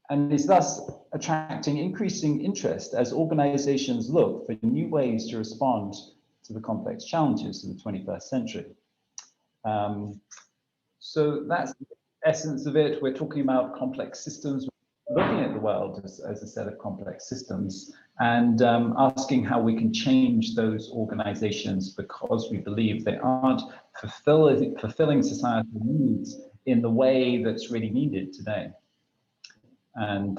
and is thus attracting increasing interest as organizations look for new ways to respond to the complex challenges of the 21st century. So that's the essence of it. We're talking about complex systems, looking at the world as a set of complex systems, and asking how we can change those organizations because we believe they aren't fulfilling societal needs in the way that's really needed today. And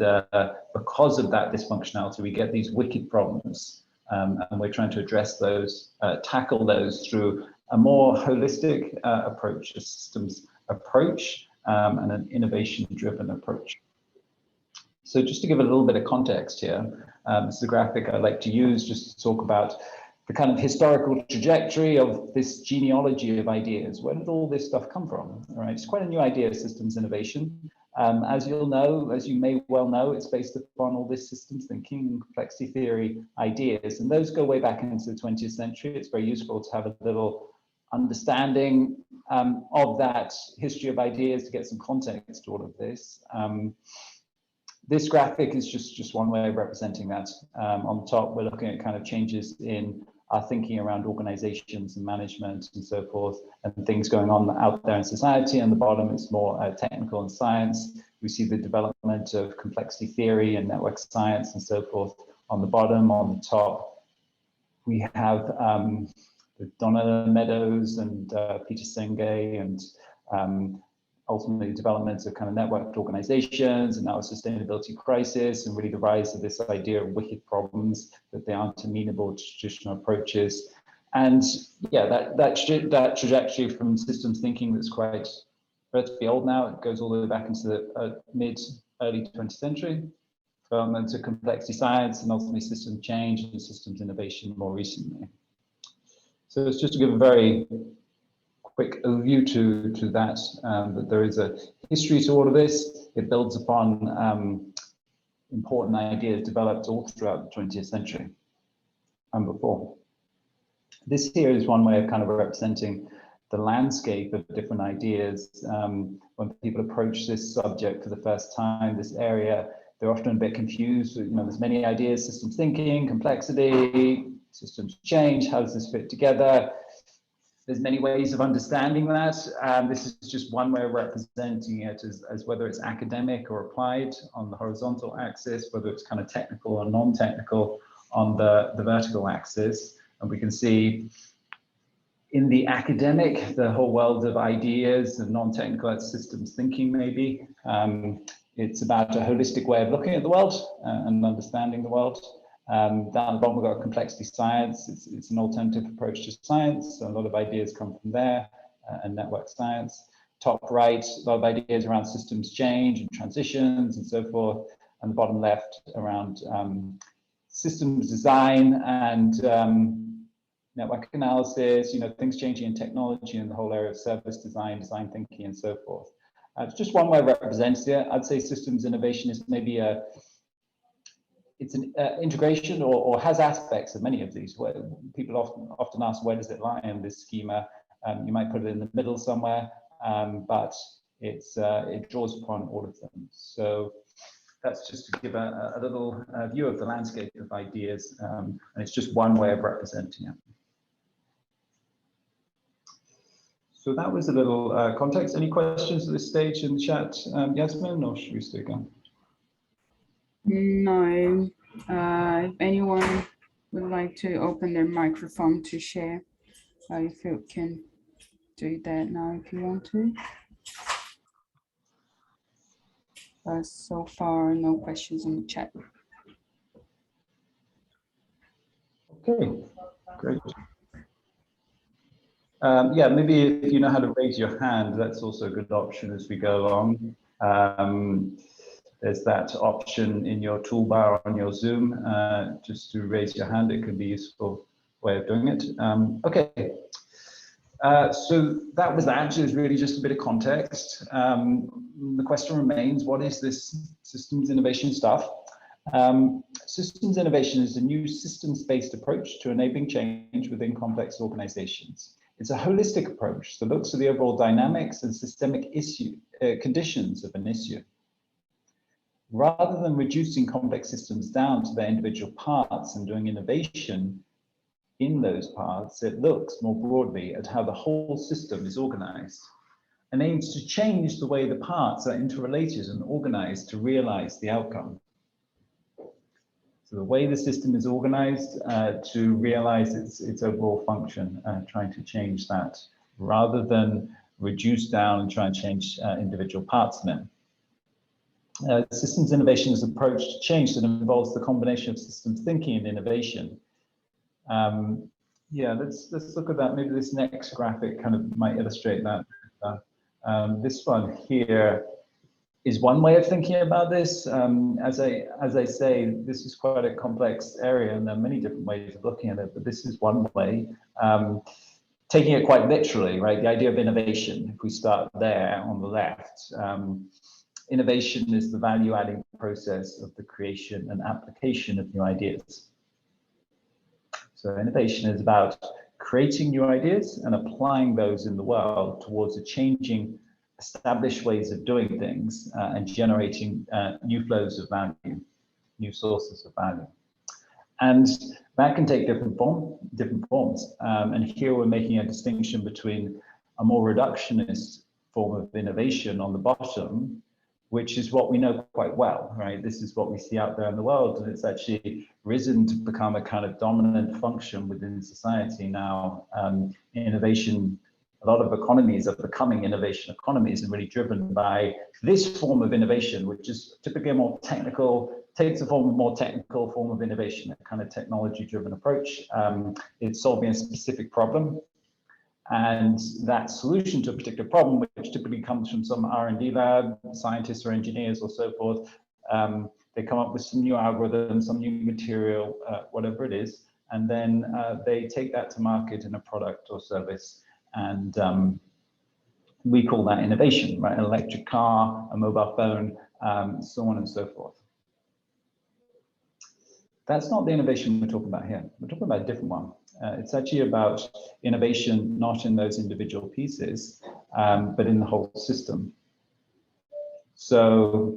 because of that dysfunctionality, we get these wicked problems. And we're trying to address those, tackle those through a more holistic approach, a systems approach, and an innovation-driven approach. So just to give a little bit of context here, this is a graphic I like to use just to talk about the kind of historical trajectory of this genealogy of ideas. Where did all this stuff come from? All right, it's quite a new idea, systems innovation. As you'll know, as you may well know, it's based upon all this systems thinking and complexity theory ideas, and those go way back into the 20th century. It's very useful to have a little understanding of that history of ideas to get some context to all of this. This graphic is just one way of representing that. On the top, we're looking at kind of changes in our thinking around organizations and management and so forth, and things going on out there in society. On the bottom, it's more technical and science. We see the development of complexity theory and network science and so forth on the bottom. On the top, we have Donna Meadows and Peter Senge and ultimately development of kind of networked organizations and now a sustainability crisis, and really the rise of this idea of wicked problems, that they aren't amenable to traditional approaches. And yeah, that trajectory from systems thinking that's quite relatively old now, it goes all the way back into the early 20th century, development of complexity science and ultimately system change and systems innovation more recently. So it's just to give a very quick overview to that, that there is a history to all of this. It builds upon important ideas developed all throughout the 20th century and before. This here is one way of kind of representing the landscape of different ideas. When people approach this subject for the first time, this area, they're often a bit confused. You know, there's many ideas: systems thinking, complexity, systems change. How does this fit together? There's many ways of understanding that. This is just one way of representing it as whether it's academic or applied on the horizontal axis, whether it's kind of technical or non-technical on the vertical axis. And we can see in the academic, the whole world of ideas and non-technical systems thinking maybe. It's about a holistic way of looking at the world and understanding the world. Down the bottom, we've got complexity science. It's an alternative approach to science. So a lot of ideas come from there, and network science. Top right, a lot of ideas around systems change and transitions and so forth. And the bottom left around systems design and network analysis, you know, things changing in technology and the whole area of service design, design thinking and so forth. It's just one way of representing it. I'd say systems innovation is maybe it's an integration or has aspects of many of these. Where people often ask, where does it lie in this schema? You might put it in the middle somewhere, but it draws upon all of them. So that's just to give a little view of the landscape of ideas, and it's just one way of representing it. So that was a little context. Any questions at this stage in the chat, Yasmin, or should we still go? No. If anyone would like to open their microphone to share, you can do that now if you want to. So far, no questions in the chat. Okay, great. Yeah, maybe if you know how to raise your hand, that's also a good option as we go along. There's that option in your toolbar on your Zoom, just to raise your hand. It can be a useful way of doing it. Okay, so that was that. It was really just a bit of context. The question remains, what is this systems innovation stuff? Systems innovation is a new systems-based approach to enabling change within complex organizations. It's a holistic approach that looks at the overall dynamics and systemic conditions of an issue. rather than reducing complex systems down to their individual parts and doing innovation in those parts, it looks more broadly at how the whole system is organized and aims to change the way the parts are interrelated and organized to realize the outcome. So the way the system is organized to realize its overall function, trying to change that rather than reduce down and try and change individual parts of it. Systems innovation is an approach to change that involves the combination of systems thinking and innovation. Yeah, let's look at that. Maybe this next graphic kind of might illustrate that. This one here is one way of thinking about this. As I say, this is quite a complex area, and there are many different ways of looking at it. But this is one way, taking it quite literally, right? The idea of innovation. If we start there on the left. Innovation is the value-adding process of the creation and application of new ideas. So innovation is about creating new ideas and applying those in the world towards a changing established ways of doing things and generating new flows of value, new sources of value. And that can take different forms. And here we're making a distinction between a more reductionist form of innovation on the bottom, which is what we know quite well, right? This is what we see out there in the world, and it's actually risen to become a kind of dominant function within society now. Innovation, a lot of economies are becoming innovation economies and really driven by this form of innovation, which is typically a more technical, takes a more technical form of innovation, a kind of technology-driven approach. It's solving a specific problem. And that solution to a particular problem, which typically comes from some R&D lab, scientists or engineers or so forth, they come up with some new algorithm, some new material, whatever it is, and then they take that to market in a product or service. And we call that innovation, right? An electric car, a mobile phone, so on and so forth. That's not the innovation we're talking about here. We're talking about a different one. It's actually about innovation, not in those individual pieces, but in the whole system. So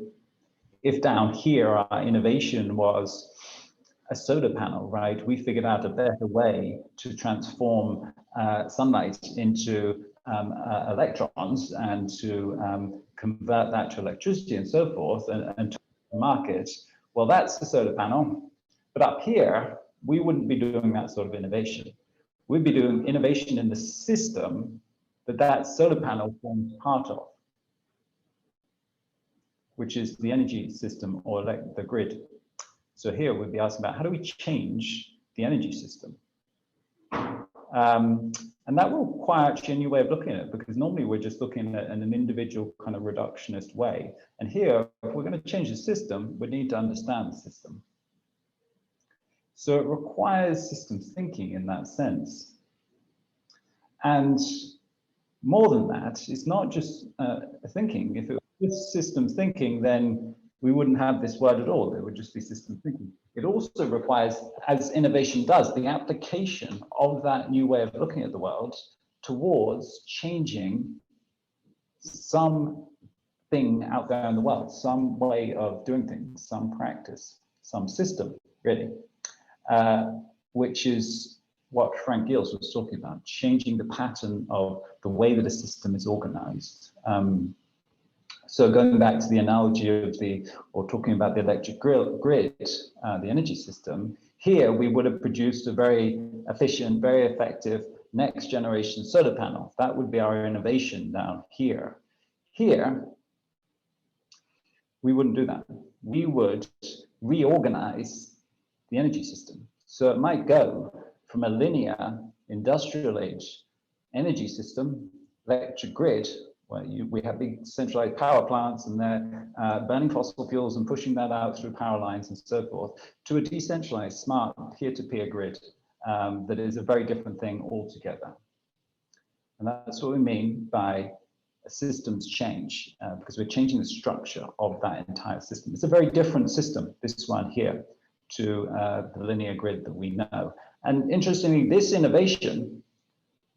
if down here our innovation was a solar panel, right? We figured out a better way to transform sunlight into electrons and to convert that to electricity and so forth and to the market. Well, that's the solar panel. But up here, we wouldn't be doing that sort of innovation. We'd be doing innovation in the system that that solar panel forms part of, which is the energy system or the grid. So here we'd be asking about how do we change the energy system? And that will require actually a new way of looking at it, because normally we're just looking at it in an individual kind of reductionist way. And here, if we're going to change the system, we need to understand the system. So it requires systems thinking in that sense. And more than that, it's not just thinking. If it was systems thinking, then we wouldn't have this word at all. It would just be systems thinking. It also requires, as innovation does, the application of that new way of looking at the world towards changing something out there in the world, some way of doing things, some practice, some system, really. Which is what Frank Giles was talking about, changing the pattern of the way that a system is organized. So going back to the analogy of or talking about the electric grid, the energy system, here we would have produced a very efficient, very effective next generation solar panel. That would be our innovation down here. Here, we wouldn't do that. We would reorganize the energy system. So it might go from a linear industrial age energy system, electric grid, where we have big centralized power plants and they're burning fossil fuels and pushing that out through power lines and so forth, to a decentralized, smart, peer-to-peer grid that is a very different thing altogether. And that's what we mean by a systems change, because we're changing the structure of that entire system. It's a very different system, this one here, to the linear grid that we know. And interestingly, this innovation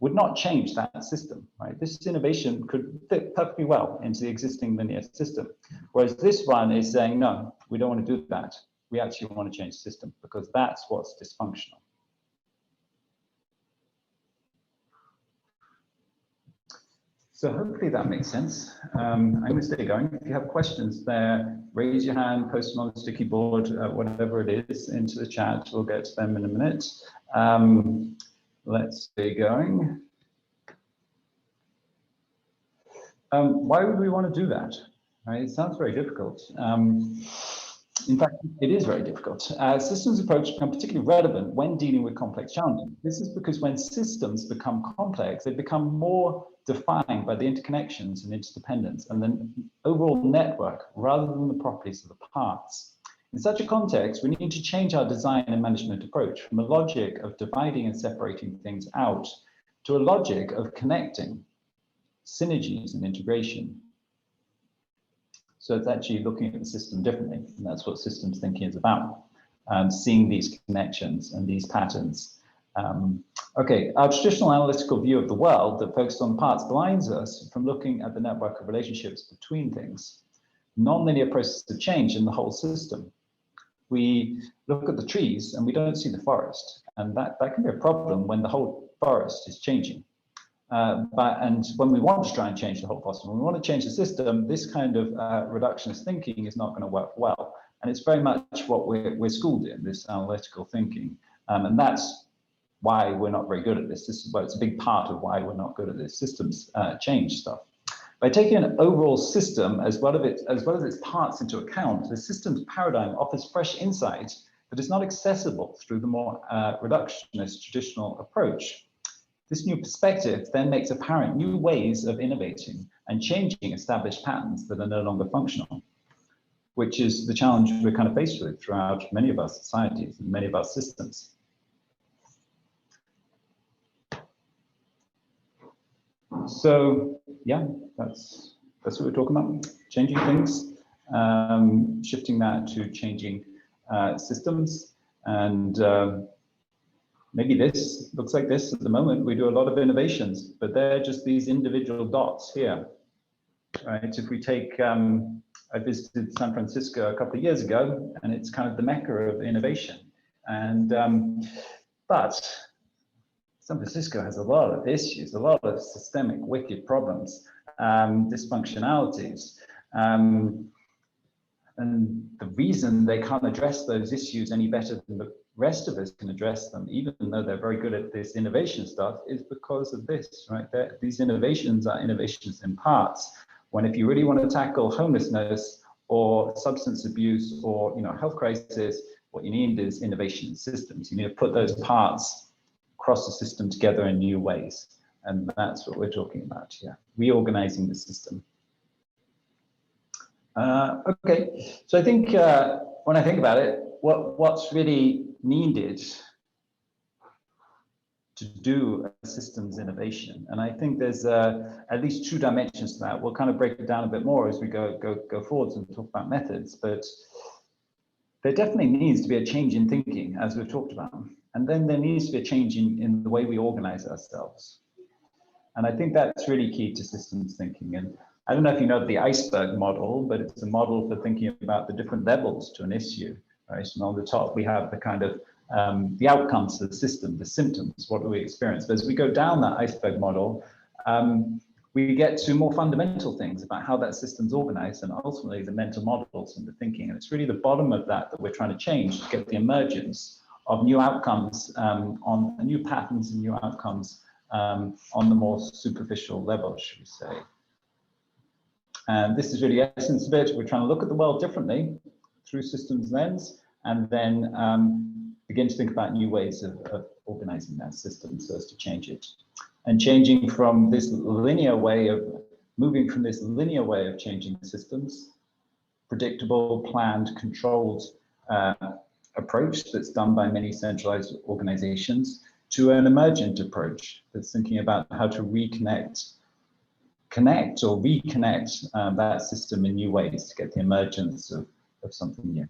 would not change that system, right? This innovation could fit perfectly well into the existing linear system. Whereas this one is saying, no, we don't want to do that. We actually want to change the system because that's what's dysfunctional. So hopefully that makes sense. I'm going to stay going. If you have questions there, raise your hand, post them on the sticky board, whatever it is, into the chat. We'll get to them in a minute. Let's stay going. Why would we want to do that? Right? It sounds very difficult. In fact, it is very difficult. Systems approach become particularly relevant when dealing with complex challenges. This is because when systems become complex, they become more defined by the interconnections and interdependence and the overall network rather than the properties of the parts. In such a context, we need to change our design and management approach from a logic of dividing and separating things out to a logic of connecting, synergies and integration. So it's actually looking at the system differently, and that's what systems thinking is about, seeing these connections and these patterns. Okay, our traditional analytical view of the world that focused on parts blinds us from looking at the network of relationships between things. Non-linear processes of change in the whole system. We look at the trees and we don't see the forest, and that can be a problem when the whole forest is changing. And when we want to try and change the whole system, when we want to change the system, this kind of reductionist thinking is not going to work well. And it's very much what we're schooled in, this analytical thinking. And that's why we're not very good at this. This is, well, it's a big part of why we're not good at this systems change stuff. By taking an overall system as well as its parts into account, the systems paradigm offers fresh insight that is not accessible through the more reductionist traditional approach. This new perspective then makes apparent new ways of innovating and changing established patterns that are no longer functional, which is the challenge we're kind of faced with throughout many of our societies and many of our systems. So yeah, that's what we're talking about, changing things, shifting that to changing systems. And maybe this looks like this at the moment. We do a lot of innovations, but they're just these individual dots here, right? If we take, I visited San Francisco a couple of years ago, and it's kind of the mecca of innovation. And but San Francisco has a lot of issues, a lot of systemic wicked problems, dysfunctionalities. And the reason they can't address those issues any better than the rest of us can address them, even though they're very good at this innovation stuff, is because of this, right? These innovations are innovations in parts. When if you really want to tackle homelessness or substance abuse or health crisis, what you need is innovation in systems. You need to put those parts across the system together in new ways. And that's what we're talking about here, reorganizing the system. Okay, so I think when I think about it, what's really needed to do a systems innovation, and I think there's at least two dimensions to that. We'll kind of break it down a bit more as we go forwards and talk about methods, but there definitely needs to be a change in thinking, as we've talked about, and then there needs to be a change in the way we organize ourselves. And I think that's really key to systems thinking. And I don't know if you know the iceberg model, but it's a model for thinking about the different levels to an issue, right? And on the top, we have the kind of the outcomes of the system, the symptoms, what do we experience? But as we go down that iceberg model, we get to more fundamental things about how that system's organized and ultimately the mental models and the thinking. And it's really the bottom of that we're trying to change to get the emergence of new outcomes on new patterns and new outcomes on the more superficial level, should we say. And this is really the essence of it. We're trying to look at the world differently through systems lens, and then begin to think about new ways of organizing that system so as to change it. And changing from this linear way of, moving from this linear way of changing systems, predictable, planned, controlled approach that's done by many centralized organizations, to an emergent approach that's thinking about how to reconnect that system in new ways to get the emergence of something new.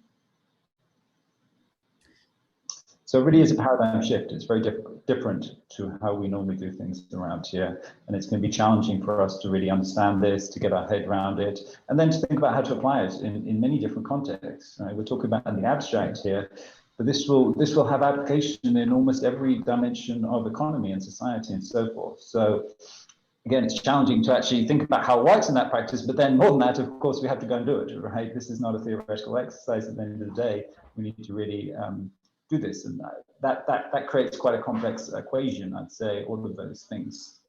So it really is a paradigm shift. It's very different to how we normally do things around here. And it's going to be challenging for us to really understand this, to get our head around it, and then to think about how to apply it in many different contexts. We're talking about the abstract here, but this will have application in almost every dimension of economy and society and so forth. So again, it's challenging to actually think about how it works in that practice, but then more than that, of course, we have to go and do it, right? This is not a theoretical exercise. At the end of the day, we need to really do this, and that creates quite a complex equation, I'd say, all of those things.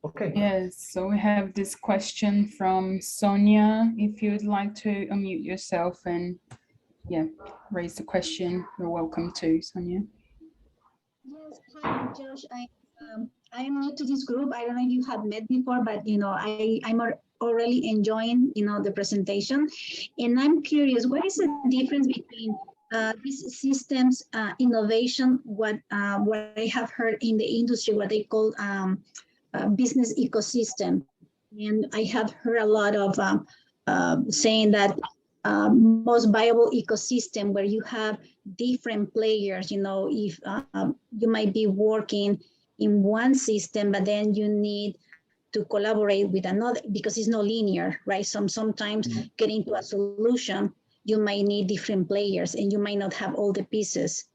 Okay. Yes, so we have this question from Sonia. If you'd like to unmute yourself and raise the question, you're welcome to, Sonia. Yes, hi, Josh. I'm new to this group. I don't know if you have met before, but I'm already enjoying the presentation, and I'm curious, what is the difference between these systems innovation, what I have heard in the industry, what they call business ecosystem, and I have heard a lot of saying that most viable ecosystem where you have different players. If you might be working in one system, but then you need to collaborate with another because it's not linear, right? Sometimes getting to a solution, you might need different players and you might not have all the pieces.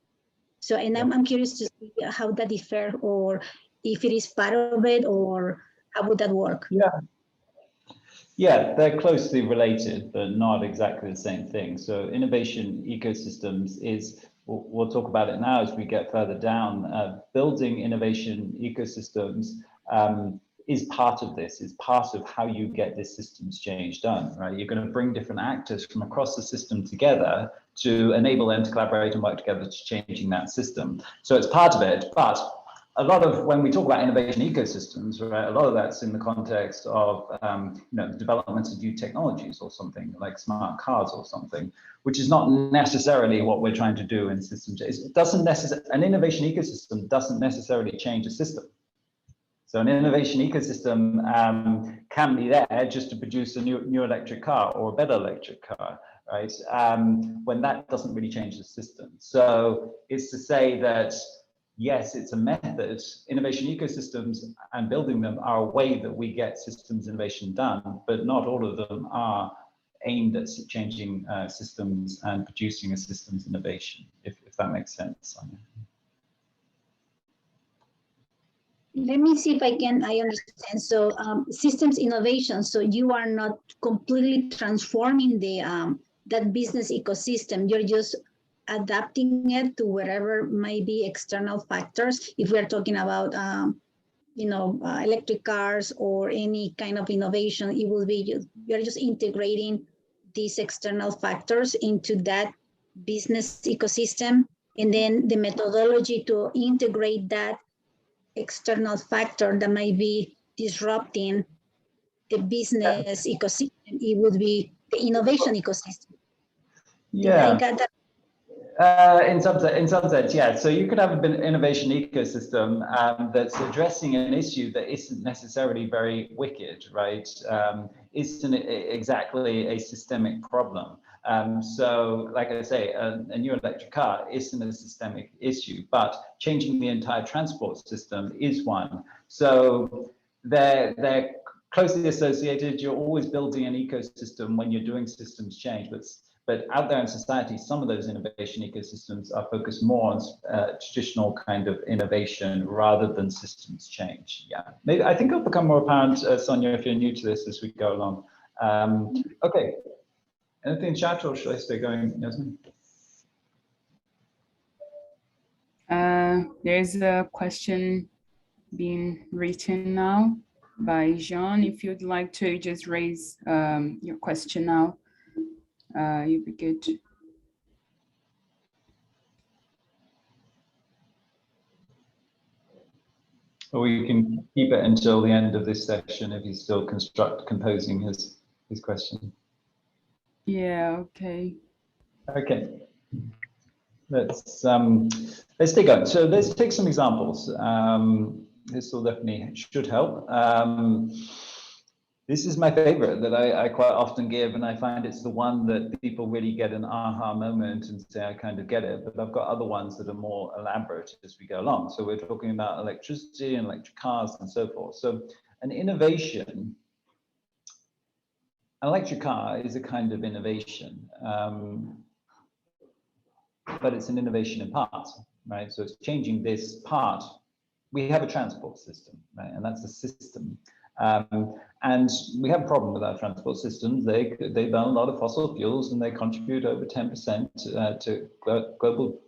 So, and I'm curious to see how that differs, or if it is part of it, or how would that work? Yeah, they're closely related, but not exactly the same thing. So innovation ecosystems is, we'll talk about it now as we get further down. Building innovation ecosystems is part of this, is part of how you get this systems change done, right? You're going to bring different actors from across the system together to enable them to collaborate and work together to changing that system. So it's part of it, but a lot of, when we talk about innovation ecosystems, right, a lot of that's in the context of the development of new technologies or something like smart cars or something, which is not necessarily what we're trying to do in systems. It doesn't necessarily, an innovation ecosystem doesn't necessarily change a system. So an innovation ecosystem can be there just to produce a new electric car or a better electric car, right? When that doesn't really change the system. So it's to say that, yes, it's a method. Innovation ecosystems and building them are a way that we get systems innovation done, but not all of them are aimed at changing systems and producing a systems innovation, if that makes sense, Sonia. Let me see if I understand. So systems innovation, so you are not completely transforming the that business ecosystem, you're just adapting it to whatever might be external factors. If we're talking about electric cars or any kind of innovation, it will be you're just integrating these external factors into that business ecosystem, and then the methodology to integrate that external factor that might be disrupting the business ecosystem, it would be the innovation ecosystem. Yeah. Did I get that? In some sense, yeah. So you could have an innovation ecosystem that's addressing an issue that isn't necessarily very wicked, right? Isn't exactly a systemic problem. So, like I say, a new electric car isn't a systemic issue, but changing the entire transport system is one. So they're closely associated. You're always building an ecosystem when you're doing systems change, but out there in society, some of those innovation ecosystems are focused more on traditional kind of innovation rather than systems change. Yeah, maybe I think it'll become more apparent, Sonia, if you're new to this as we go along. Okay, anything in chat, or should I stay going, Yasmin? There's a question being written now by Jean. If you'd like to just raise your question now. You'd be good. Or we can keep it until the end of this session if he's still composing his question. Yeah, okay. Okay. Let's take on. So let's take some examples. This will definitely should help. This is my favorite that I quite often give, and I find it's the one that people really get an aha moment and say, I kind of get it. But I've got other ones that are more elaborate as we go along. So we're talking about electricity and electric cars and so forth. So an innovation, an electric car is a kind of innovation, but it's an innovation in parts, right? So it's changing this part. We have a transport system, right? And that's a system. And we have a problem with our transport systems. They burn a lot of fossil fuels and they contribute over 10% to global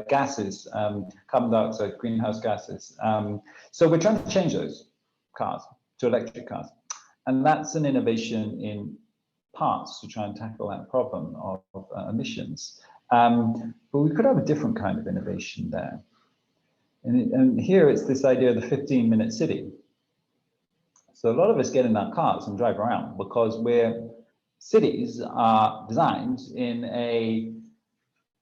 gases, carbon dioxide, greenhouse gases. So we're trying to change those cars to electric cars. And that's an innovation in parts to try and tackle that problem of emissions. But we could have a different kind of innovation there. And here it's this idea of the 15-minute city. So a lot of us get in our cars and drive around because cities are designed in a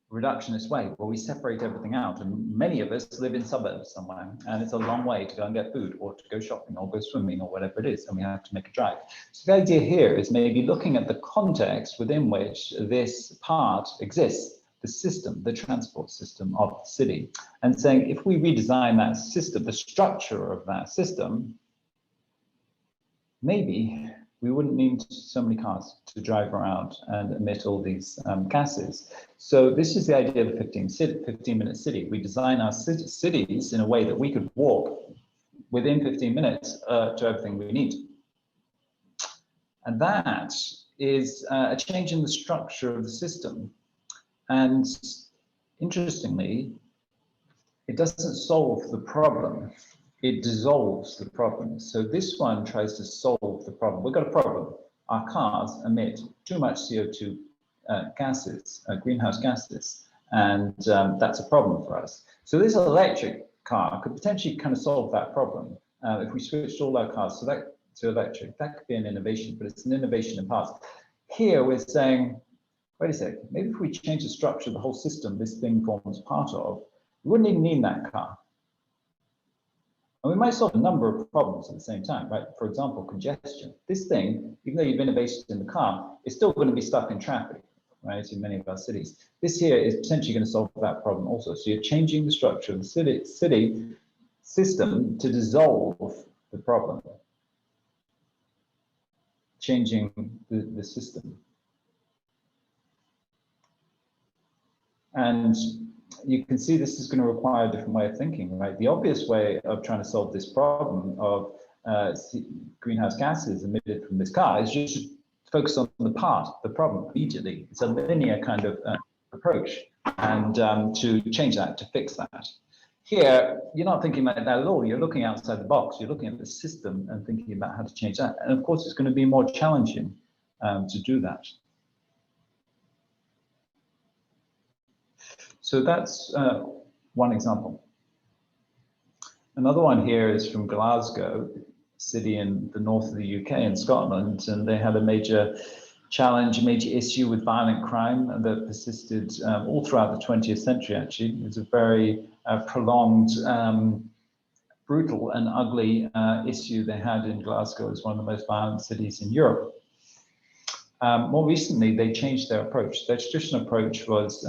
reductionist way where we separate everything out. And many of us live in suburbs somewhere, and it's a long way to go and get food or to go shopping or go swimming or whatever it is, and we have to make a drive. So the idea here is maybe looking at the context within which this part exists, the system, the transport system of the city, and saying if we redesign that system, the structure of that system, maybe we wouldn't need so many cars to drive around and emit all these gases. So this is the idea of a 15-minute city. We design our cities in a way that we could walk within 15 minutes to everything we need. And that is a change in the structure of the system. And interestingly, it doesn't solve the problem. It dissolves the problem. So this one tries to solve the problem. We've got a problem. Our cars emit too much CO2 gases, greenhouse gases, and that's a problem for us. So this electric car could potentially kind of solve that problem. If we switched all our cars to electric, that could be an innovation, but it's an innovation in parts. Here we're saying, wait a sec, maybe if we change the structure of the whole system this thing forms part of, we wouldn't even need that car. And we might solve a number of problems at the same time, right? For example, congestion. This thing, even though you've innovated in the car, it's still going to be stuck in traffic, right, in many of our cities. This here is potentially going to solve that problem also. So you're changing the structure of the city system to dissolve the problem, changing the system. And you can see this is going to require a different way of thinking, right? The obvious way of trying to solve this problem of greenhouse gases emitted from this car is just to focus on the problem immediately. It's a linear kind of approach, and to change that, to fix that. Here, you're not thinking like that at all. You're looking outside the box. You're looking at the system and thinking about how to change that. And of course, it's going to be more challenging to do that. So that's one example. Another one here is from Glasgow, a city in the north of the UK in Scotland, and they had a major challenge, a major issue with violent crime that persisted all throughout the 20th century, actually. It was a very prolonged, brutal and ugly issue they had in Glasgow as one of the most violent cities in Europe. More recently, they changed their approach. Their traditional approach was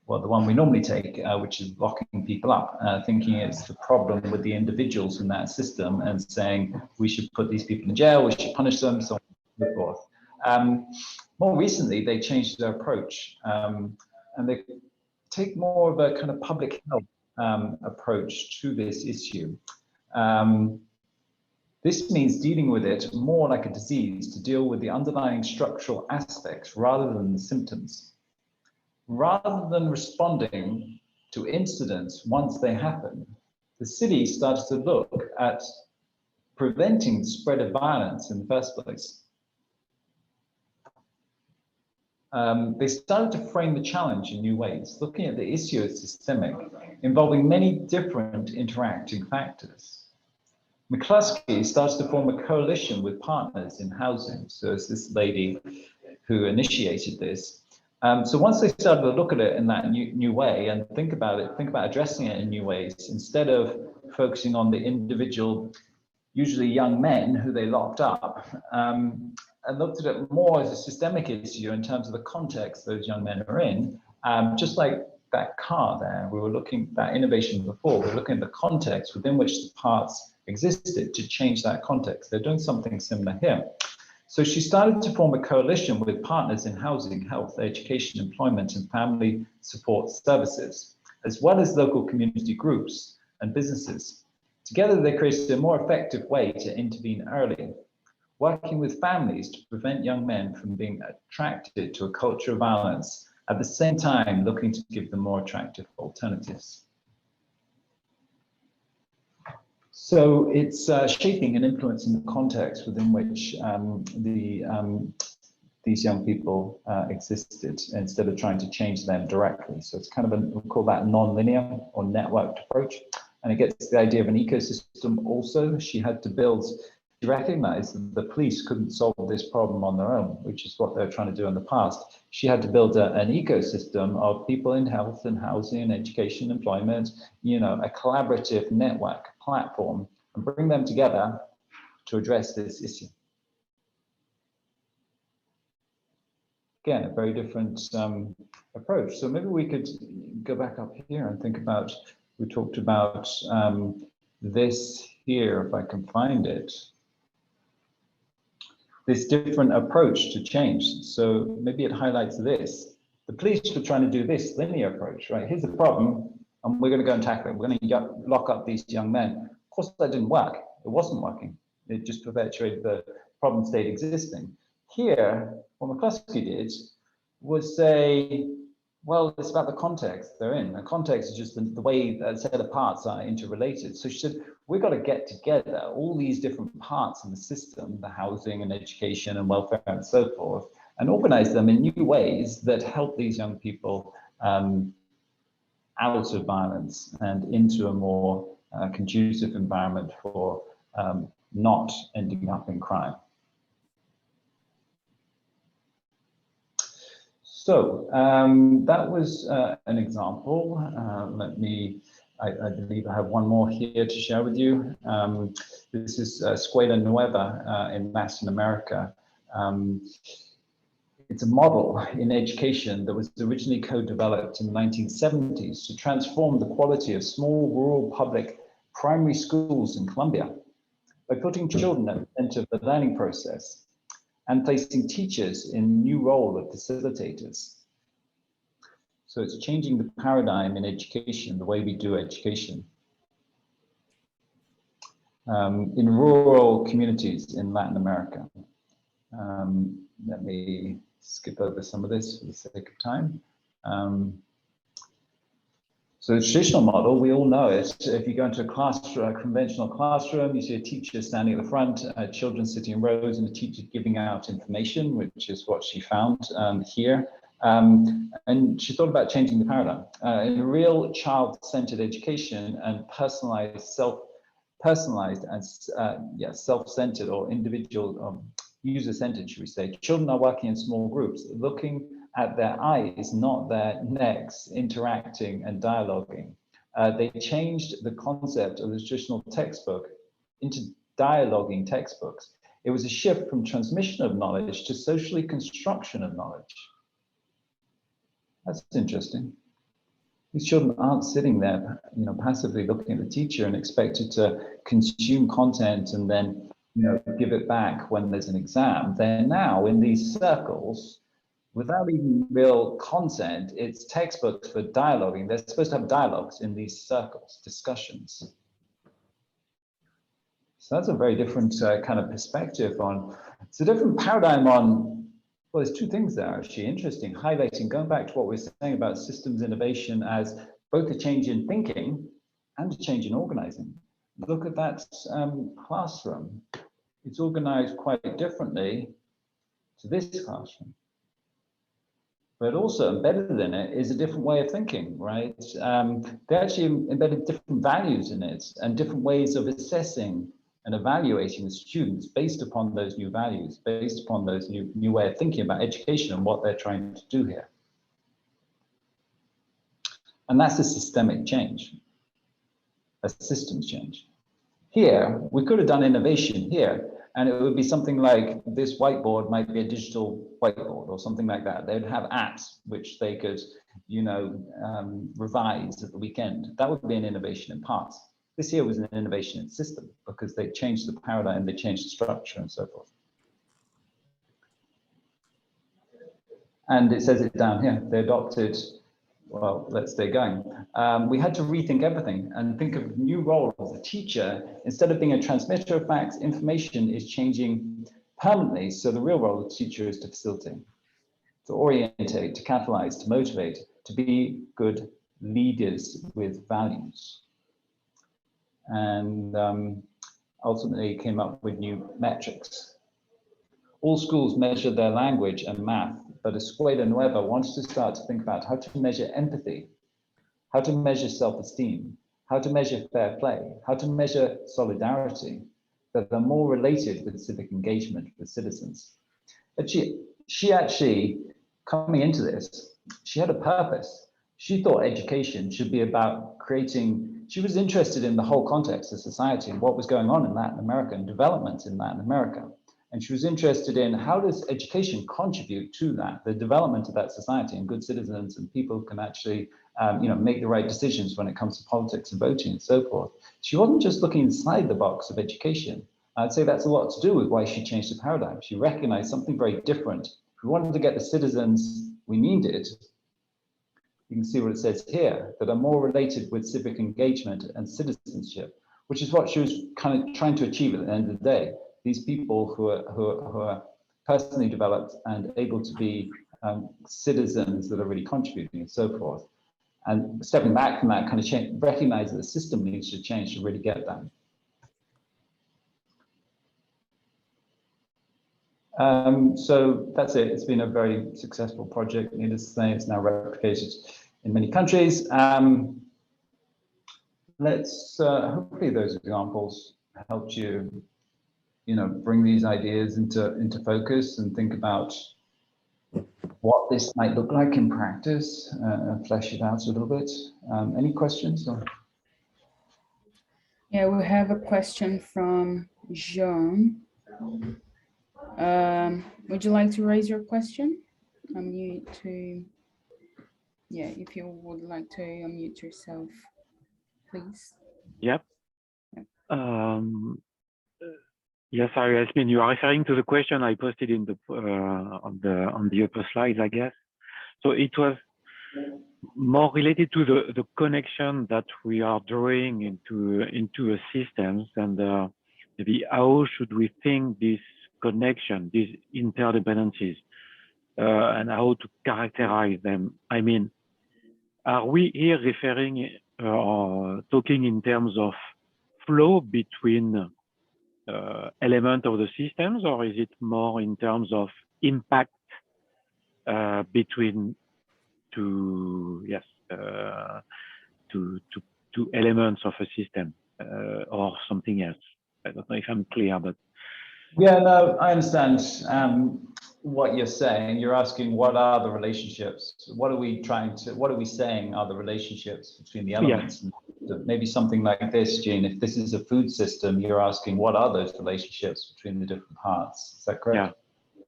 well, the one we normally take, which is locking people up, thinking it's the problem with the individuals in that system and saying we should put these people in jail, we should punish them, so on and so forth. More recently, they changed their approach and they take more of a kind of public health approach to this issue. This means dealing with it more like a disease, to deal with the underlying structural aspects rather than the symptoms. Rather than responding to incidents once they happen, the city started to look at preventing the spread of violence in the first place. They started to frame the challenge in new ways, looking at the issue as systemic, involving many different interacting factors. McCluskey starts to form a coalition with partners in housing. So it's this lady who initiated this. So once they started to look at it in that new way and think about addressing it in new ways, instead of focusing on the individual usually young men who they locked up, and looked at it more as a systemic issue in terms of the context those young men are in. Just like that car there, we were looking at that innovation before, we were looking at the context within which the parts existed to change that context. They're doing something similar here. So she started to form a coalition with partners in housing, health, education, employment, and family support services, as well as local community groups and businesses. Together, they created a more effective way to intervene early, working with families to prevent young men from being attracted to a culture of violence, at the same time looking to give them more attractive alternatives. So it's shaping and influencing the context within which these young people existed, instead of trying to change them directly. So it's kind of we call that non-linear or networked approach. And it gets the idea of an ecosystem also. She had to build, she recognized that the police couldn't solve this problem on their own, which is what they're trying to do in the past. She had to build an ecosystem of people in health and housing, education, employment, you know, a collaborative network platform, and bring them together to address this issue. Again, a very different approach. So maybe we could go back up here and think about, we talked about this here, if I can find it, this different approach to change. So maybe it highlights this. The police were trying to do this linear approach, right? Here's the problem, and we're going to go and tackle it. We're going to lock up these young men. Of course, that didn't work. It wasn't working. It just perpetuated the problem state existing. Here, what McCluskey did was say, well, it's about the context they're in. The context is just the way a set of parts are interrelated. So she said, we've got to get together all these different parts in the system, the housing and education and welfare and so forth, and organize them in new ways that help these young people out of violence and into a more conducive environment for not ending up in crime. So that was an example. Let me, I believe I have one more here to share with you. This is Escuela Nueva in Latin America. It's a model in education that was originally co-developed in the 1970s to transform the quality of small rural public primary schools in Colombia by putting children at the center of the learning process and placing teachers in a new role of facilitators. So it's changing the paradigm in education, the way we do education. In rural communities in Latin America. Let me skip over some of this for the sake of time. So the traditional model, we all know it. If you go into a conventional classroom, you see a teacher standing at the front, children sitting in rows, and a teacher giving out information, which is what she found here. And she thought about changing the paradigm. In a real child-centered education and self-personalized and self-centered or individual user-centered, should we say, children are working in small groups, looking at their eyes, not their necks, interacting and dialoguing. They changed the concept of the traditional textbook into dialoguing textbooks. It was a shift from transmission of knowledge to socially construction of knowledge. That's interesting. These children aren't sitting there, you know, passively looking at the teacher and expected to consume content and then, you know, give it back when there's an exam. They're now in these circles without even real content. It's textbooks for dialoguing. They're supposed to have dialogues in these circles, discussions. So that's a very different kind of perspective on, it's a different paradigm on, well, there's two things there actually interesting, highlighting, going back to what we were saying about systems innovation as both a change in thinking and a change in organizing. Look at that classroom. It's organized quite differently to this classroom. But also embedded in it is a different way of thinking, right? They actually embedded different values in it and different ways of assessing and evaluating the students based upon those new values, based upon those new way of thinking about education and what they're trying to do here. And that's a systemic change, a systems change. here, we could have done innovation here, and it would be something like this whiteboard might be a digital whiteboard or something like that. They'd have apps which they could, revise at the weekend. That would be an innovation in parts. This here was an innovation in system because they changed the paradigm, they changed the structure and so forth. And it says it down here, they adopted, well, let's stay going. We had to rethink everything and think of a new role as a teacher. Instead of being a transmitter of facts, information is changing permanently. So the real role of the teacher is to facilitate, to orientate, to catalyze, to motivate, to be good leaders with values. And ultimately came up with new metrics. All schools measure their language and math, but Escuela Nueva wants to start to think about how to measure empathy, how to measure self-esteem, how to measure fair play, how to measure solidarity that are more related with civic engagement with citizens. But she actually, coming into this, she had a purpose. She thought education should be about creating, she was interested in the whole context of society and what was going on in Latin America and development in Latin America. And she was interested in how does education contribute to that, the development of that society, and good citizens and people can actually make the right decisions when it comes to politics and voting and so forth. She wasn't just looking inside the box of education. I'd say that's a lot to do with why she changed the paradigm. She recognized something very different. If we wanted to get the citizens we needed, you can see what it says here, that are more related with civic engagement and citizenship, which is what she was kind of trying to achieve at the end of the day. These people who are personally developed and able to be citizens that are really contributing and so forth. And stepping back from that kind of change, recognize that the system needs to change to really get that. So that's it. It's been a very successful project. Needless to say, it's now replicated in many countries. Hopefully those examples helped you, bring these ideas into focus and think about what this might look like in practice and flesh it out a little bit. Any questions? Yeah, we have a question from Jean. Would you like to raise your question? If you would like to unmute yourself, please. Yep. Yes, sorry, Yasmin, you are referring to the question I posted in the on the upper slides, I guess. So it was more related to the connection that we are drawing into a systems, and maybe how should we think this connection, these interdependencies, and how to characterize them. I mean, are we here referring or talking in terms of flow between element of the systems, or is it more in terms of impact between two elements of a system or something else? I don't know if I'm clear, but yeah, no, I understand what you're saying. You're asking what are the relationships? What are we saying are the relationships between the elements? Yes. And maybe something like this, Jean, if this is a food system, you're asking what are those relationships between the different parts? Is that correct?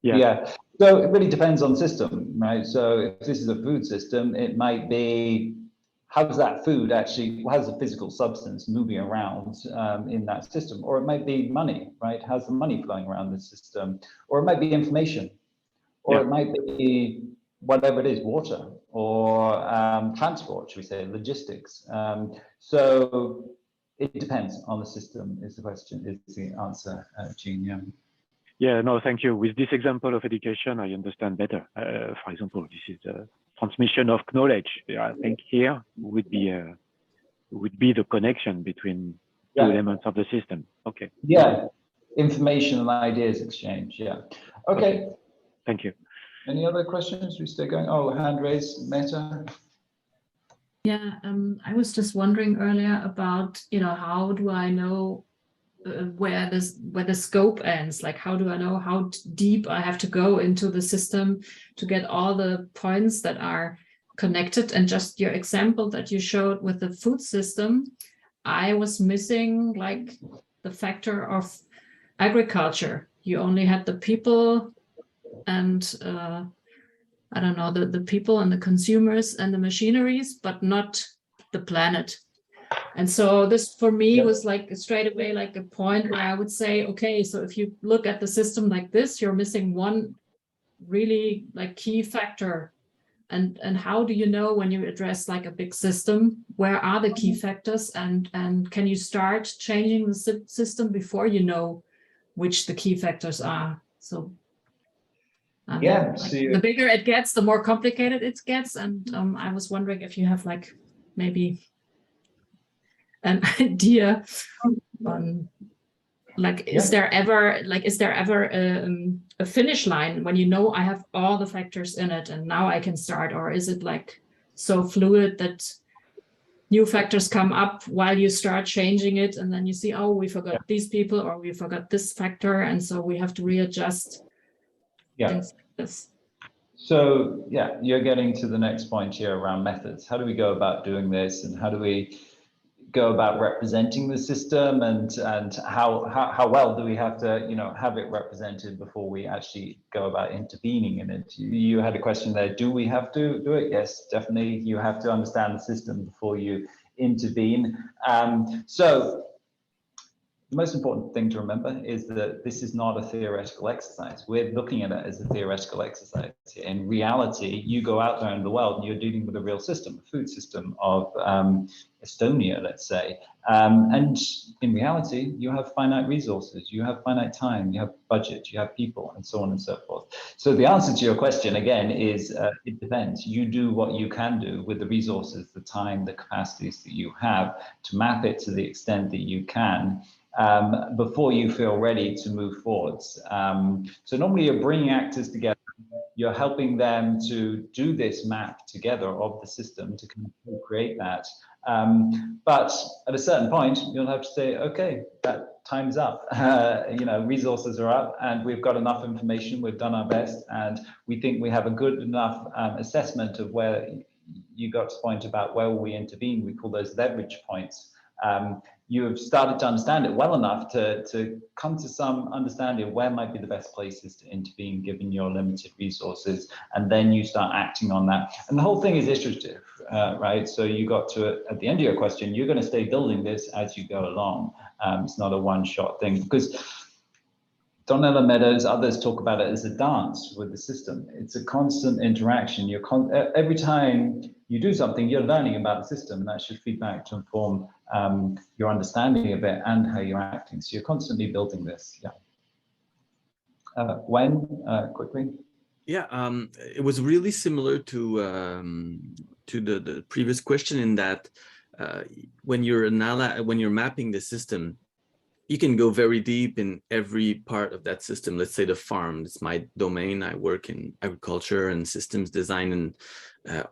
Yeah. So it really depends on system, right? So if this is a food system, it might be, how's that food actually, how's the physical substance moving around in that system? Or it might be money, right? How's the money flowing around the system? Or it might be information, or it might be whatever it is, water, or transport, should we say, logistics. So it depends on the system is the question, is the answer, Jean, yeah. Yeah, no, thank you. With this example of education, I understand better. For example, this is a transmission of knowledge. I think here would be the connection between two elements of the system. Okay. Yeah, information and ideas exchange. Yeah. Okay. Thank you. Any other questions? We stay going. Oh, hand raised, Meta. Yeah, I was just wondering earlier about, how do I know where the scope ends? Like, how do I know how deep I have to go into the system to get all the points that are connected? And just your example that you showed with the food system, I was missing like the factor of agriculture. You only had the people and I don't know, the people and the consumers and the machineries, but not the planet. And so this for me was like straight away like a point where I would say, okay, so if you look at the system like this, you're missing one really like key factor. And how do you know when you address like a big system, where are the key factors, and can you start changing the system before you know which the key factors are? So Yeah, like, the bigger it gets, the more complicated it gets. And I was wondering if you have like maybe an idea on like, is there ever a finish line when you know I have all the factors in it and now I can start? Or is it like so fluid that new factors come up while you start changing it, and then you see, oh, we forgot these people, or we forgot this factor, and so we have to readjust things like this? So yeah, you're getting to the next point here around methods. How do we go about doing this, and how do we go about representing the system, and how well do we have to, you know, have it represented before we actually go about intervening in it? You had a question there, do we have to do it? Yes, definitely. You have to understand the system before you intervene. So the most important thing to remember is that this is not a theoretical exercise. We're looking at it as a theoretical exercise. In reality, you go out there in the world and you're dealing with a real system, a food system of Estonia, let's say. And in reality, you have finite resources, you have finite time, you have budget, you have people, and so on and so forth. So the answer to your question, again, is it depends. You do what you can do with the resources, the time, the capacities that you have to map it to the extent that you can. Before you feel ready to move forwards. So normally you're bringing actors together, you're helping them to do this map together of the system to create that. But at a certain point, you'll have to say, okay, that time's up. You know, resources are up and we've got enough information, we've done our best, and we think we have a good enough assessment of where you got to the point about where we intervene. We call those leverage points. You have started to understand it well enough to come to some understanding of where might be the best places to intervene given your limited resources, and then you start acting on that. And the whole thing is iterative, right? So you got to, at the end of your question, you're going to stay building this as you go along. It's not a one-shot thing, because Donella Meadows, others talk about it as a dance with the system. It's a constant interaction. Every time you do something, you're learning about the system, and that should feed back to inform your understanding of it and how you're acting. So you're constantly building this. Yeah. Gwen, quickly. Yeah, it was really similar to the previous question in that when you're mapping the system, you can go very deep in every part of that system. Let's say the farm, it's my domain. I work in agriculture and systems design and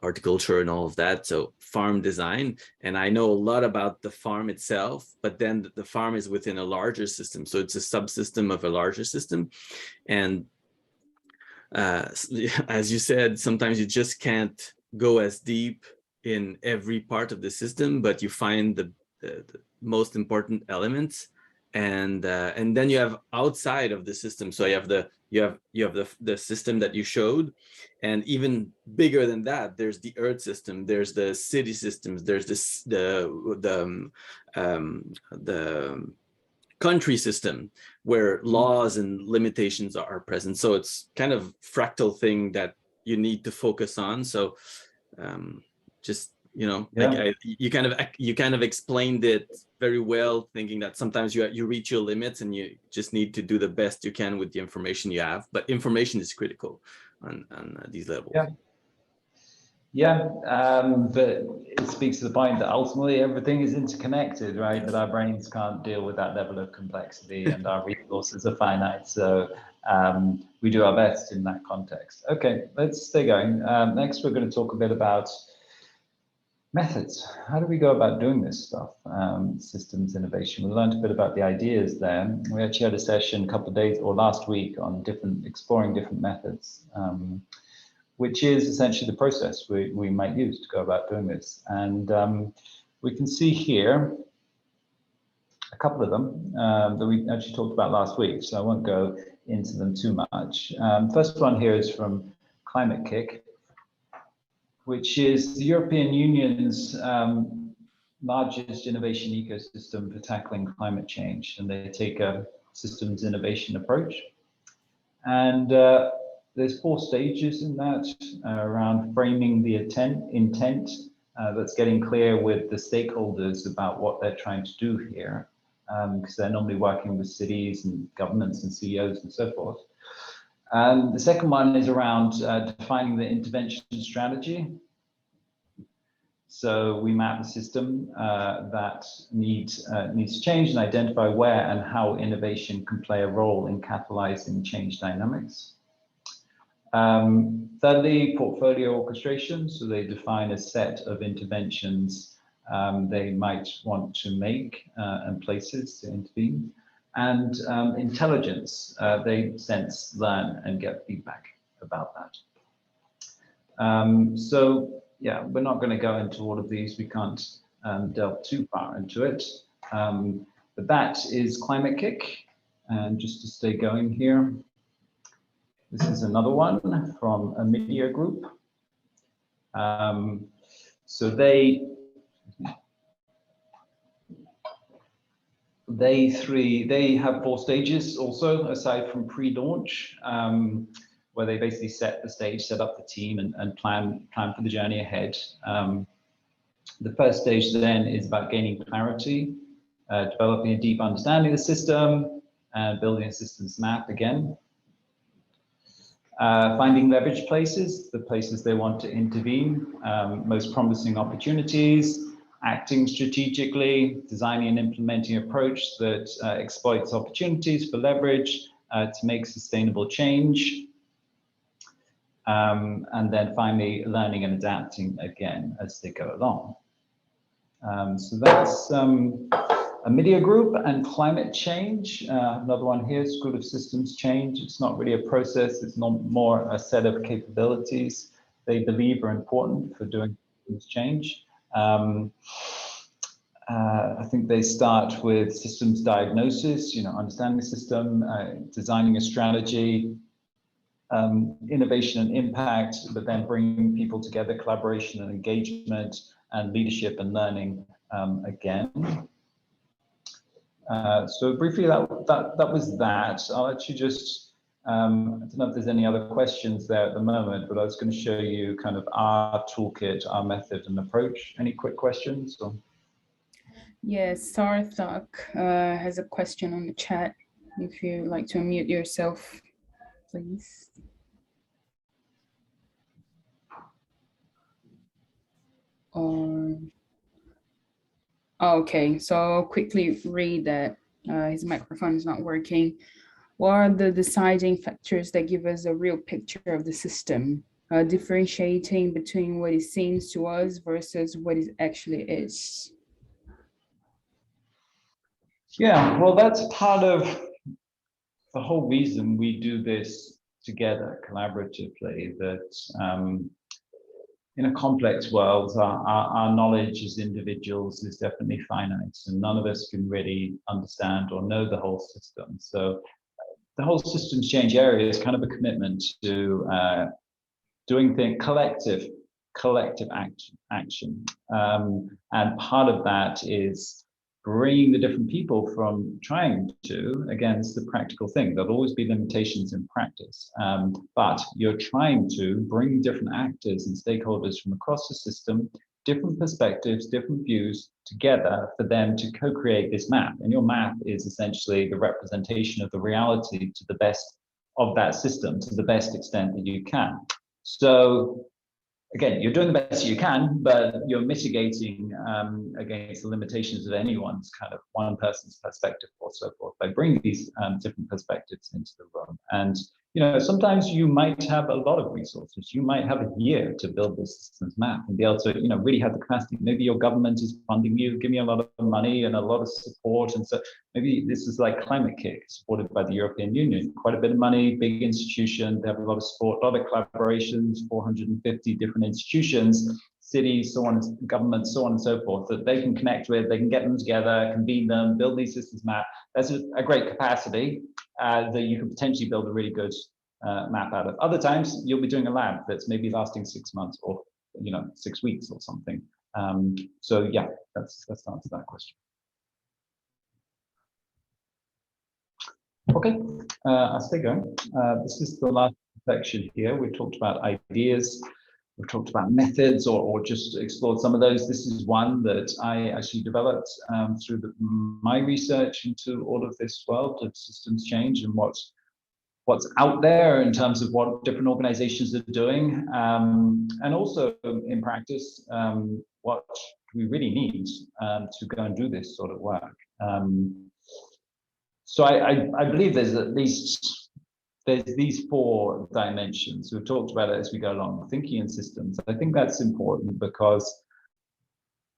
horticulture and all of that. So farm design, and I know a lot about the farm itself, but then the farm is within a larger system. So it's a subsystem of a larger system. And as you said, sometimes you just can't go as deep in every part of the system, but you find the most important elements. And then you have outside of the system. So you have the system that you showed, and even bigger than that, there's the earth system, there's the city systems, there's the country system where laws and limitations are present. So it's kind of fractal thing that you need to focus on. So just, you know, like you kind of explained it very well, thinking that sometimes you reach your limits and you just need to do the best you can with the information you have. But information is critical on these levels. Yeah, but it speaks to the point that ultimately everything is interconnected, right? Yes. But our brains can't deal with that level of complexity, and our resources are finite. So we do our best in that context. Okay, let's stay going. Next, we're going to talk a bit about methods. How do we go about doing this stuff? Systems innovation. We learned a bit about the ideas there. We actually had a session a couple of days or last week on exploring different methods, which is essentially the process we might use to go about doing this. And we can see here a couple of them that we actually talked about last week, so I won't go into them too much. First one here is from Climate Kick, which is the European Union's largest innovation ecosystem for tackling climate change, and they take a systems innovation approach. And there's 4 stages in that around framing the intent that's getting clear with the stakeholders about what they're trying to do here, because they're normally working with cities and governments and CEOs and so forth. The second one is around defining the intervention strategy. So we map the system that needs change and identify where and how innovation can play a role in catalyzing change dynamics. Thirdly, portfolio orchestration. So they define a set of interventions they might want to make and places to intervene. And intelligence, they sense, learn, and get feedback about that. So yeah, we're not going to go into all of these. We can't delve too far into it. But that is Climate Kick. And just to stay going here, this is another one from a media group. So they have 4 stages also, aside from pre-launch, where they basically set the stage, set up the team, and plan for the journey ahead. The first stage then is about gaining clarity, developing a deep understanding of the system, and building a systems map again. Finding leverage places, the places they want to intervene, most promising opportunities, acting strategically, designing and implementing an approach that exploits opportunities for leverage to make sustainable change. And then finally, learning and adapting again as they go along. So that's a media group and climate change. Another one here, School of Systems Change. It's not really a process, it's not more a set of capabilities they believe are important for doing systems change. I think they start with systems diagnosis, understanding the system, designing a strategy, innovation and impact, but then bringing people together, collaboration and engagement, and leadership and learning again. So briefly, that was that. I'll actually just, I don't know if there's any other questions there at the moment, but I was going to show you kind of our toolkit, our method and approach. Any quick questions? Or? Yes, Sarthak has a question on the chat. If you'd like to unmute yourself, please. Okay, so I'll quickly read that. His microphone is not working. What are the deciding factors that give us a real picture of the system, differentiating between what it seems to us versus what it actually is? Yeah, well, that's part of the whole reason we do this together collaboratively, that in a complex world, our knowledge as individuals is definitely finite, and none of us can really understand or know the whole system. So the whole systems change area is kind of a commitment to doing things, collective action. And part of that is bringing the different people from trying to, again, it's the practical thing. There'll always be limitations in practice, but you're trying to bring different actors and stakeholders from across the system, different perspectives, different views together for them to co-create this map. And your map is essentially the representation of the reality to the best of that system, to the best extent that you can. So again, you're doing the best you can, but you're mitigating against the limitations of anyone's kind of one person's perspective or so forth by bringing these different perspectives into the room. And sometimes you might have a lot of resources. You might have a year to build this systems map and be able to, really have the capacity. Maybe your government is funding you, giving you a lot of money and a lot of support. And so maybe this is like Climate Kick, supported by the European Union. Quite a bit of money, big institution. They have a lot of support, a lot of collaborations, 450 different institutions, cities, so on, governments, so on and so forth, that they can connect with, they can get them together, convene them, build these systems map. That's a great capacity that you could potentially build a really good map out of. Other times you'll be doing a lab that's maybe lasting 6 months or 6 weeks or something. So yeah, that's to answer that question. Okay, I'll stay going. This is the last section here. We've talked about ideas. We've talked about methods or just explored some of those. This is one that I actually developed through my research into all of this world of systems change and what's out there in terms of what different organizations are doing, and also in practice, what we really need to go and do this sort of work. So I believe there's these 4 dimensions. We've talked about it as we go along, thinking in systems. I think that's important because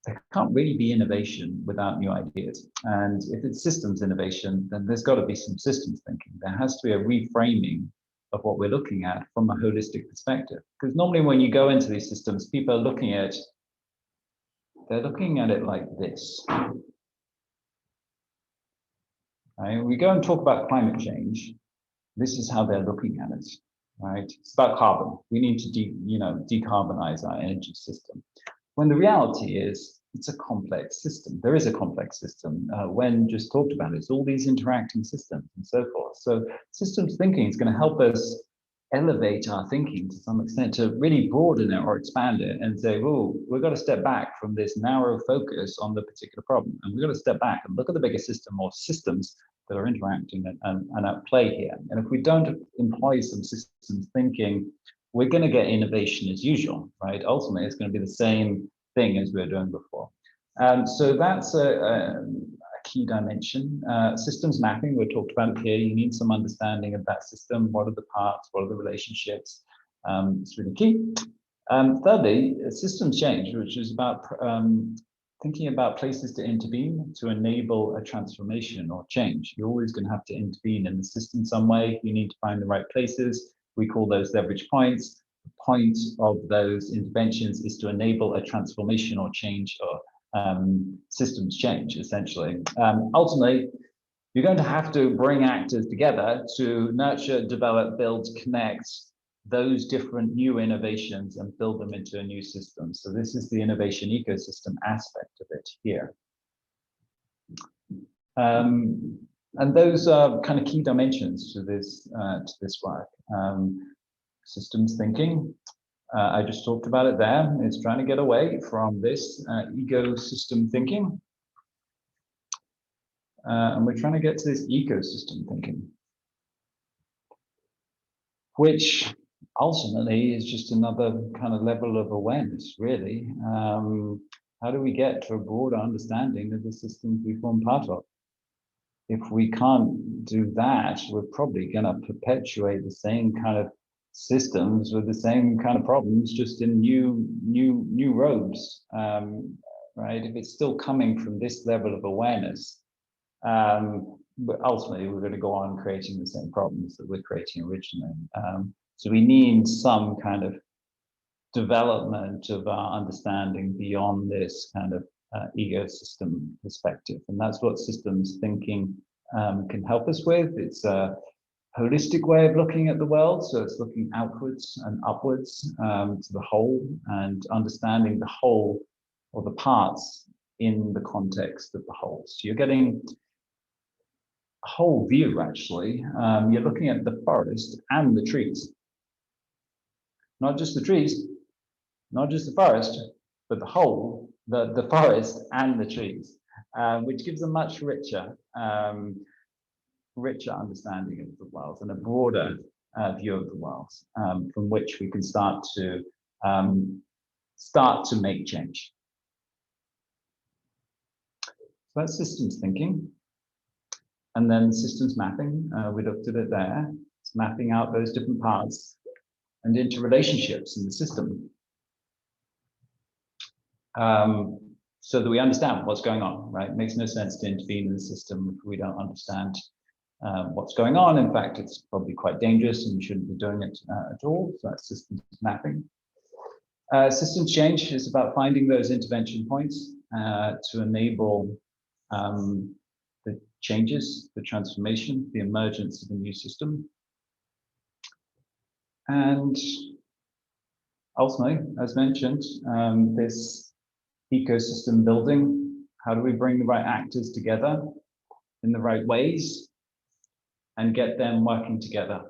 there can't really be innovation without new ideas. And if it's systems innovation, then there's got to be some systems thinking. There has to be a reframing of what we're looking at from a holistic perspective. Because normally when you go into these systems, people are looking at it like this. Right? We go and talk about climate change. This is how they're looking at it, right? It's about carbon. We need to decarbonize our energy system. When the reality is, it's a complex system. There is a complex system. Wen just talked about it. It's all these interacting systems and so forth. So systems thinking is going to help us elevate our thinking to some extent, to really broaden it or expand it and say, oh, we've got to step back from this narrow focus on the particular problem. And we've got to step back and look at the bigger system or systems that are interacting and at play here. And if we don't employ some systems thinking, we're going to get innovation as usual, right? Ultimately, it's going to be the same thing as we were doing before. So that's a key dimension. Systems mapping, we talked about it here. You need some understanding of that system. What are the parts? What are the relationships? It's really key. Thirdly, systems change, which is about thinking about places to intervene to enable a transformation or change. You're always going to have to intervene in the system some way. You need to find the right places. We call those leverage points. The point of those interventions is to enable a transformation or change or systems change, essentially. Ultimately, you're going to have to bring actors together to nurture, develop, build, connect those different new innovations and build them into a new system. So this is the innovation ecosystem aspect of it here. And those are kind of key dimensions to this work. Systems thinking, I just talked about it there. It's trying to get away from this ecosystem thinking. And we're trying to get to this ecosystem thinking, which ultimately is just another kind of level of awareness, really. How do we get to a broader understanding of the systems we form part of? If we can't do that, we're probably going to perpetuate the same kind of systems with the same kind of problems, just in new robes, right? If it's still coming from this level of awareness, but ultimately we're going to go on creating the same problems that we're creating originally. So we need some kind of development of our understanding beyond this kind of ecosystem perspective. And that's what systems thinking can help us with. It's a holistic way of looking at the world. So it's looking outwards and upwards to the whole and understanding the whole or the parts in the context of the whole. So you're getting a whole view, actually. You're looking at the forest and the trees. Not just the trees, not just the forest, but the whole, the forest and the trees, which gives a much richer understanding of the world and a broader view of the world, from which we can start to make change. So that's systems thinking. And then systems mapping, we looked at it there. It's mapping out those different parts and interrelationships in the system, so that we understand what's going on, right? It makes no sense to intervene in the system if we don't understand what's going on. In fact, it's probably quite dangerous and we shouldn't be doing it at all. So that's systems mapping. Systems change is about finding those intervention points to enable the changes, the transformation, the emergence of a new system. And ultimately, as mentioned, this ecosystem building, how do we bring the right actors together in the right ways and get them working together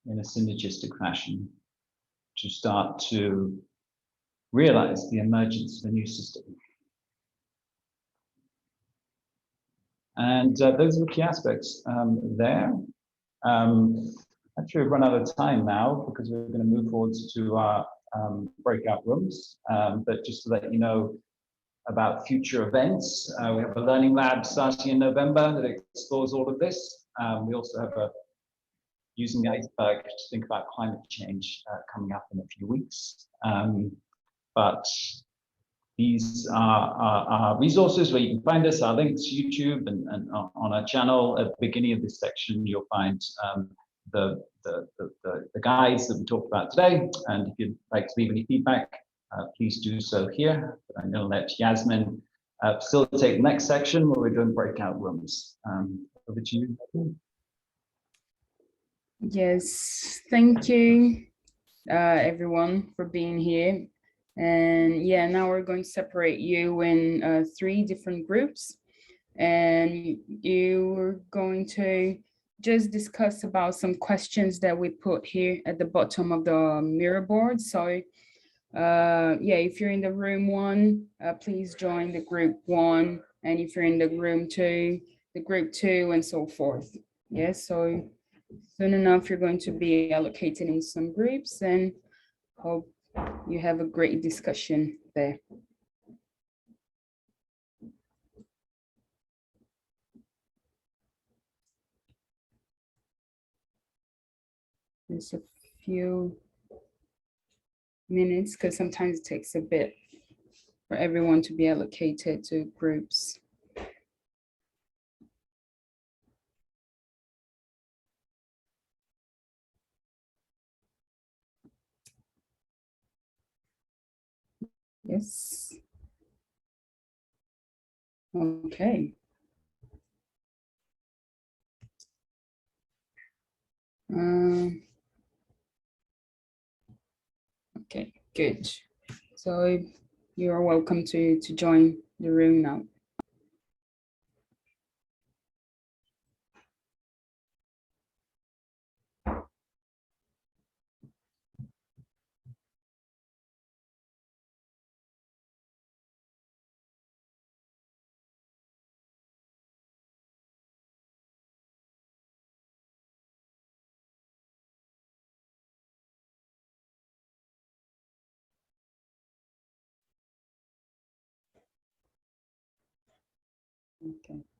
in a synergistic fashion to start to realize the emergence of a new system. And those are the key aspects there. Actually, we've run out of time now because we're going to move forwards to our breakout rooms. But just to let you know about future events, we have a learning lab starting in November that explores all of this. We also have a using the iceberg to think about climate change coming up in a few weeks. But these are our resources where you can find us, our links, YouTube, and on our channel. At the beginning of this section, you'll find the guides that we talked about today. And if you'd like to leave any feedback, please do so here. I'm going to let Yasmin facilitate the next section where we're doing breakout rooms. Over to you. Yes, thank you, everyone, for being here. And yeah, now we're going to separate you in 3 different groups, and you're going to just discuss about some questions that we put here at the bottom of the mirror board. So yeah, if you're in the room 1, please join the group 1, and if you're in the room 2, the group 2, and so forth. Yes, so soon enough you're going to be allocated in some groups, and hope you have a great discussion there. Just a few minutes because sometimes it takes a bit for everyone to be allocated to groups. Yes. Okay. Okay, good. So you're welcome to join the room now. Okay.